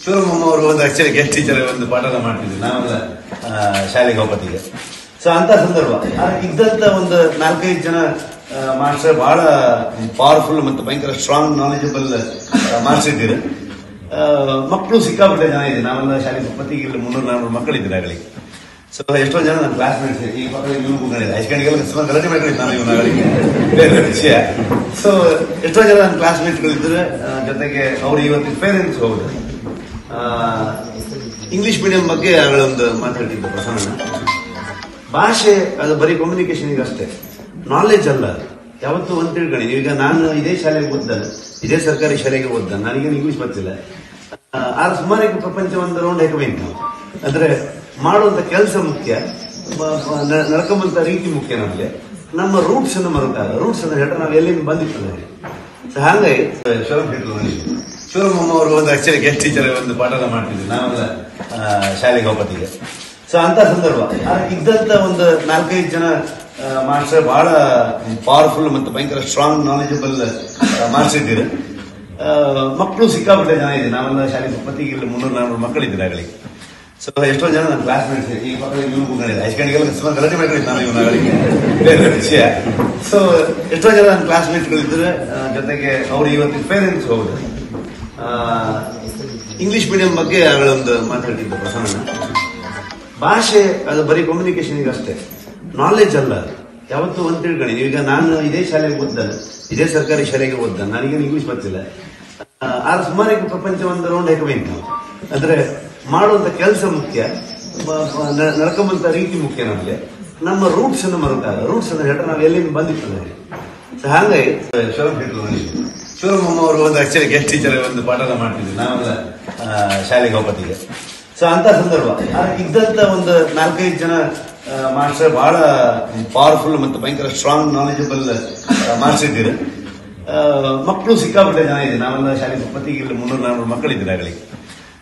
ಶಿವರಾಮಮ್ಮ ಅವರು ಒಂದು actually guest teacher ಒಂದು ಪಾಠನ ಮಾಡ್ತಿದ್ವಿ ನಾವೆಲ್ಲ ಶಾಲೆಗೆ ಹೋಗೋದಿಗೆ. ಸೊ ಅಂತ ಸಂದರ್ಭ ಇದ್ದಂತ ಒಂದು 4-5 ಜನ ಮಾಸ್ಟರ್ ಬಹಳ ಪವರ್ಫುಲ್ ಮತ್ತು ಭಯಂಕರ ಸ್ಟ್ರಾಂಗ್ ನಾಲೆಜಬಲ್ ಮಾಸ್ಟರ್ ಇದ್ದೀರಿ. ಮಕ್ಕಳು ಸಿಕ್ಕಾಪಟ್ಟೆ ಜನ ಇದೆ. ನಾವೆಲ್ಲ ಶಾಲೆ ಪತ್ತಿಗೆ 300-400 ಮಕ್ಕಳಿದ್ದೀರಿ ಆಗಲಿಕ್ಕೆ. ಸೊ ಎಷ್ಟೋ ಜನ ನನ್ನ ಕ್ಲಾಸ್ಮೇಟ್ಸ್ ಈ ಪಕ್ಕದ ಇವ್ರು ಐಸ್ಕಂಡಿಗೆಲ್ಲ ಸುಮಾರು ಗಲಾಟೆ ಮಾಡ್ಕೊಂಡಿದ್ದು ನಾನು ಇವನಾಗಳಿಗೆ ಬೇರೆ ವಿಷಯ. ಸೊ ಎಷ್ಟೋ ಜನ ನನ್ನ ಕ್ಲಾಸ್ಮೇಟ್ಗಳಿದ್ರೆ ಜೊತೆಗೆ ಅವ್ರು ಇವತ್ತಿನ ಪೇರೆಂಟ್ಸ್ ಹೌದು. ಇಂಗ್ಲಿಷ್ ಮೀಡಿಯಂ ಬಗ್ಗೆ ಅವಳೊಂದು ಮಾತಾಡ್ತಿದ್ದೆ ಪ್ರಸನ್ನ. ಭಾಷೆ ಅದು ಬರೀ ಕಮ್ಯುನಿಕೇಶನ್ಗೆ ಅಷ್ಟೇ, ನಾಲೆಜ್ ಅಲ್ಲ. ಯಾವತ್ತೂ ಒಂದು ತಿಳ್ಕೊಳ್ಳಿ, ಈಗ ನಾನು ಇದೇ ಶಾಲೆಗೆ ಓದ್ದಾನೆ, ಇದೇ ಸರ್ಕಾರಿ ಶಾಲೆಗೆ ಓದ್ದಾನೆ, ನನಗೇನು ಇಂಗ್ಲಿಷ್ ಗೊತ್ತಿಲ್ಲ. ಆದ್ರೆ ಸುಮಾರು ಪ್ರಪಂಚ ಒಂದು ರೌಂಡ್ ಹಾಕಬೇಕು ನಾವು. ಅಂದ್ರೆ ಮಾಡುವಂತ ಕೆಲಸ ಮುಖ್ಯ, ನಡ್ಕೊಂಬಂತ ರೀತಿ ಮುಖ್ಯ. ನಮಗೆ ನಮ್ಮ ರೂಟ್ಸ್ ಅನ್ನು ಮರುಕಾಗ, ರೂಟ್ಸ್ ಅನ್ನು ಹೇಳಿದ್ರೆ ನಾವು ಎಲ್ಲಿಂದ ಬಂದಿರ್ತದೆ. ಹಾಗಾಗಿ ಶಿವರಾಮಮ್ಮ ಅವರು ಒಂದು ಆಕ್ಚುಲಿ ಗೆಸ್ಟ್ ಟೀಚರ್ ಒಂದು ಪಾಠನ ಮಾಡ್ತಿದ್ವಿ ನಾವೆಲ್ಲ ಶಾಲೆಗೆ ಹೋಗೋದಿಗೆ. ಸೊ ಅಂತ ಸಂದರ್ಭ ಇದ್ದಂತ ಒಂದು 4-5 ಜನ ಮಾಸ್ಟರ್ ಬಹಳ ಪವರ್ಫುಲ್ ಮತ್ತು ಭಯಂಕರ ಸ್ಟ್ರಾಂಗ್ ನಾಲೆಜಬಲ್ ಮಾಸ್ಟರ್ ಇದ್ದೀರಿ. ಮಕ್ಕಳು ಸಿಕ್ಕಾಪಟ್ಟೆ ಜನ ಇದೆ. ನಾವೆಲ್ಲ ಶಾಲೆ ಪತ್ತಿಗೆ 300-400 ಮಕ್ಕಳಿದ್ದೀರಿ ಆಗಲಿಕ್ಕೆ. ಸೊ ಎಷ್ಟೋ ಜನ ನನ್ನ ಕ್ಲಾಸ್ಮೇಟ್ಸ್ ಈ ಪಕ್ಕದ ಇವ್ರು ಐಸ್ಕಂಡಿಗೆಲ್ಲ ಸುಮಾರು ಗಲಾಟೆ ಮಾಡ್ಕೊಂಡಿದ್ದು ನಾನು ಇವನಾಗಳಿಗೆ ಬೇರೆ ವಿಷಯ. ಸೊ ಎಷ್ಟೋ ಜನ ನನ್ನ ಕ್ಲಾಸ್ಮೇಟ್ಗಳಿದ್ರೆ ಜೊತೆಗೆ ಅವ್ರು ಇವತ್ತಿನ ಪೇರೆಂಟ್ಸ್ ಹೌದು. ಇಂಗ್ಲಿಷ್ ಮೀಡಿಯಂ ಬಗ್ಗೆ ಅವಳೊಂದು ಮಾತಾಡ್ತಿದ್ದೆ ಪ್ರಸನ್ನ. ಭಾಷೆ ಅದು ಬರೀ ಕಮ್ಯುನಿಕೇಶನ್ಗೆ ಅಷ್ಟೇ, ನಾಲೆಜ್ ಅಲ್ಲ. ಯಾವತ್ತೂ ಒಂದು ತಿಳ್ಕೊಳ್ಳಿ, ಈಗ ನಾನು ಇದೇ ಶಾಲೆಗೆ ಓದ್ದಾನೆ, ಇದೇ ಸರ್ಕಾರಿ ಶಾಲೆಗೆ ಓದ್ದಾನೆ, ನನಗೇನು ಇಂಗ್ಲಿಷ್ ಗೊತ್ತಿಲ್ಲ. ಆದ್ರೆ ಸುಮಾರು ಪ್ರಪಂಚ ಒಂದು ರೌಂಡ್ ಹಾಕಬೇಕು ನಾವು. ಅಂದ್ರೆ ಮಾಡುವಂತ ಕೆಲಸ ಮುಖ್ಯ, ನಡ್ಕೊಂಬಂತ ರೀತಿ ಮುಖ್ಯ. ನಮಗೆ ನಮ್ಮ ರೂಟ್ಸ್ ಅನ್ನು ಮರುಕಾಗ, ರೂಟ್ಸ್ ಅನ್ನು ಹೇಳಿದ್ರೆ ನಾವು ಎಲ್ಲಿಂದ ಬಂದಿರ್ತದೆ. ಹಾಗಾಗಿ ಶಿವರಾಮಮ್ಮ ಅವರು ಒಂದು ಆಕ್ಚುಲಿ ಗೆಸ್ಟ್ ಟೀಚರ್ ಒಂದು ಪಾಠನ ಮಾಡ್ತಿದ್ವಿ ನಾವೆಲ್ಲ ಶಾಲೆಗೆ ಹೋಗೋದಿಗೆ. ಸೊ ಅಂತ ಸಂದರ್ಭ ಇದ್ದಂತ ಒಂದು 4-5 ಜನ ಮಾಸ್ಟರ್ ಬಹಳ ಪವರ್ಫುಲ್ ಮತ್ತು ಭಯಂಕರ ಸ್ಟ್ರಾಂಗ್ ನಾಲೆಜಬಲ್ ಮಾಸ್ಟರ್ ಇದ್ದೀರಿ. ಮಕ್ಕಳು ಸಿಕ್ಕಾಪಟ್ಟೆ ಜನ ಇದೆ. ನಾವೆಲ್ಲ ಶಾಲೆ ಪತ್ತಿಗೆ 300-400 ಮಕ್ಕಳಿದ್ದೀರಿ ಆಗಲಿಕ್ಕೆ.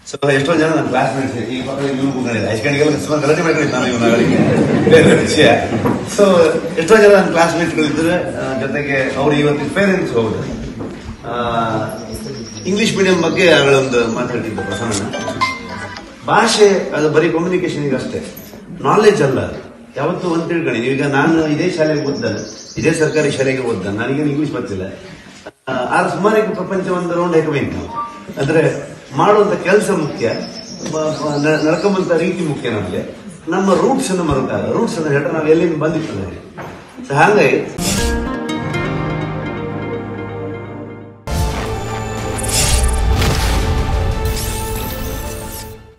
ಸೊ ಎಷ್ಟೋ ಜನ ನನ್ನ ಕ್ಲಾಸ್ಮೇಟ್ಸ್ ಈ ಪಕ್ಕದ ಇವ್ರು ಐಸ್ಕಂಡಿಗೆಲ್ಲ ಸುಮಾರು ಗಲಾಟೆ ಮಾಡ್ಕೊಂಡಿದ್ದು ನಾನು ಇವನಾಗಳಿಗೆ ಬೇರೆ ವಿಷಯ. ಸೊ ಎಷ್ಟೋ ಜನ ನನ್ನ ಕ್ಲಾಸ್ಮೇಟ್ಗಳಿದ್ರೆ ಜೊತೆಗೆ ಅವ್ರು ಇವತ್ತಿನ ಪೇರೆಂಟ್ಸ್ ಹೌದು. ಇಂಗ್ಲಿಷ್ ಮೀಡಿಯಂ ಬಗ್ಗೆ ಅವಳೊಂದು ಮಾತಾಡ್ತಿದ್ದೆ ಪ್ರಸನ್ನ. ಭಾಷೆ ಅದು ಬರೀ ಕಮ್ಯುನಿಕೇಶನ್ಗೆ ಅಷ್ಟೇ, ನಾಲೆಜ್ ಅಲ್ಲ. ಯಾವತ್ತೂ ಒಂದು ತಿಳ್ಕೊಳ್ಳಿ, ಈಗ ನಾನು ಇದೇ ಶಾಲೆಗೆ ಓದ್ದಾನೆ, ಇದೇ ಸರ್ಕಾರಿ ಶಾಲೆಗೆ ಓದ್ದಾನೆ, ನನಗೇನು ಇಂಗ್ಲಿಷ್ ಗೊತ್ತಿಲ್ಲ. ಆದ್ರೆ ಸುಮಾರು ಪ್ರಪಂಚ ಒಂದು ರೌಂಡ್ ಹಾಕಬೇಕು ನಾವು. ಅಂದ್ರೆ ಮಾಡುವಂತ ಕೆಲಸ ಮುಖ್ಯ, ನಡ್ಕೊಂಬಂತ ರೀತಿ ಮುಖ್ಯ. ನಮಗೆ ನಮ್ಮ ರೂಟ್ಸ್ ಅನ್ನು ಮರುಕಾಗ, ರೂಟ್ಸ್ ಅನ್ನು ಹೇಳಿದ್ರೆ ನಾವು ಎಲ್ಲಿಂದ ಬಂದಿರ್ತದೆ. ಹಾಗಾಗಿ